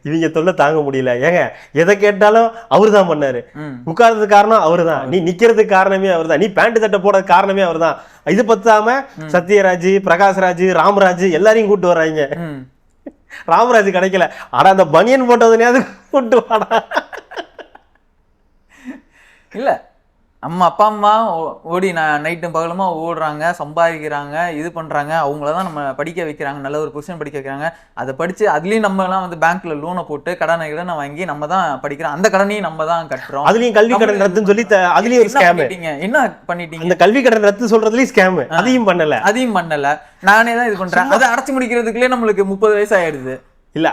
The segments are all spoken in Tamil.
இவங்க தொல்லை தாங்க முடியல. ஏங்க எதை கேட்டாலும் அவரு தான் பண்ணாரு, உட்கார்றதுக்கு காரணம் அவரு தான், நீ நிக்கிறதுக்கு காரணமே அவர் தான், நீ பேண்ட் சட்டை போட காரணமே அவர் தான். இது பத்தாம சத்யராஜ், பிரகாஷ்ராஜ், ராமராஜ் எல்லாரையும் கூட்டு வர்றாங்க. ராமராஜ் கிடைக்கல, ஆனா அந்த பனியன் போட்டதுனையாவது கூட்டு வாடா. இல்ல நம்ம அப்பா அம்மா ஓடி நைட்டும் பகலுமா ஓடுறாங்க, சம்பாதிக்கிறாங்க, இது பண்றாங்க, அவங்களதான் நம்ம படிக்க வைக்கிறாங்க, நல்ல ஒரு பொசிஷன் படிக்க வைக்கிறாங்க. அதை படிச்சு அதுலயும் நம்ம எல்லாம் வந்து பேங்க்ல லோனை போட்டு கடனை வாங்கி நம்ம தான் படிக்கிறோம், அந்த கடனையும் நம்ம தான் கட்டுறோம். அதுலயும் கல்வி கடன் ரத்துன்னு சொல்லி அதுலயும் ஒரு ஸ்கேம். என்ன பண்ணிட்டீங்க? அந்த கல்வி கடன் ரத்து சொல்றதுலயும் ஸ்கேம். அதையும் பண்ணல, நானே தான் இது பண்றேன். அதை அடைச்சு முடிக்கிறதுக்குள்ளே நம்மளுக்கு 30 வயசு ஆயிடுது. இல்ல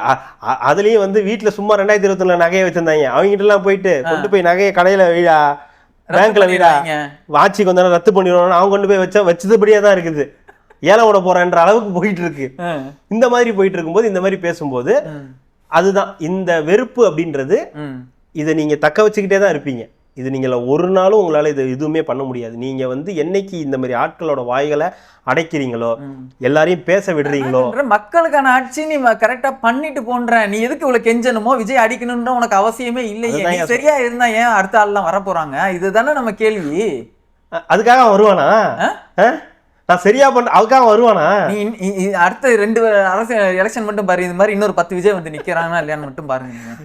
அதுலயும் வந்து வீட்டுல சும்மா 2021 நகையை வச்சிருந்தாங்க, அவங்க கிட்ட எல்லாம் போயிட்டு கொண்டு போய் நகையை கடையில வீடா, பேங்க்ல வீடா, வாட்சி கொஞ்ச நேரம் ரத்து பண்ணிடுவாங்க, அவங்க கொண்டு போய் வச்சதுபடியே தான் இருக்குது, ஏலம் விட போறேன்ற அளவுக்கு போயிட்டு இருக்கு. இந்த மாதிரி போயிட்டு இருக்கும்போது இந்த மாதிரி பேசும்போது அதுதான் இந்த வெறுப்பு அப்படின்றது. இதை நீங்க தக்க வச்சுக்கிட்டே தான் இருப்பீங்க. இது நீங்கள ஒரு நாளும் உங்களால இது எதுவுமே பண்ண முடியாது. நீங்க வந்து என்னைக்கு இந்த மாதிரி ஆட்களோட வாய்களை அடைக்கிறீங்களோ, எல்லாரையும் பேச விடுறீங்களோ, மக்களுக்கான ஆட்சி நீ கரெக்டா பண்ணிட்டு போன்ற, நீ எதுக்கு இவ்வளவு கெஞ்சணுமோ, விஜய் அடிக்கணும்னு உனக்கு அவசியமே இல்லையே, சரியா இருந்தா ஏன் அடுத்த ஆள்லாம் வர போறாங்க? இதுதானே நம்ம கேள்வி. அதுக்காக வருவானா? நான் சரியா பண்ண அதுக்காக வருவானா? நீ அடுத்த 2 அரசு எலெக்ஷன் மட்டும் பாரு, இது மாதிரி இன்னொரு 10 விஜய் வந்து நிக்கிறாங்கன்னா இல்லையான்னு மட்டும் பாருங்க.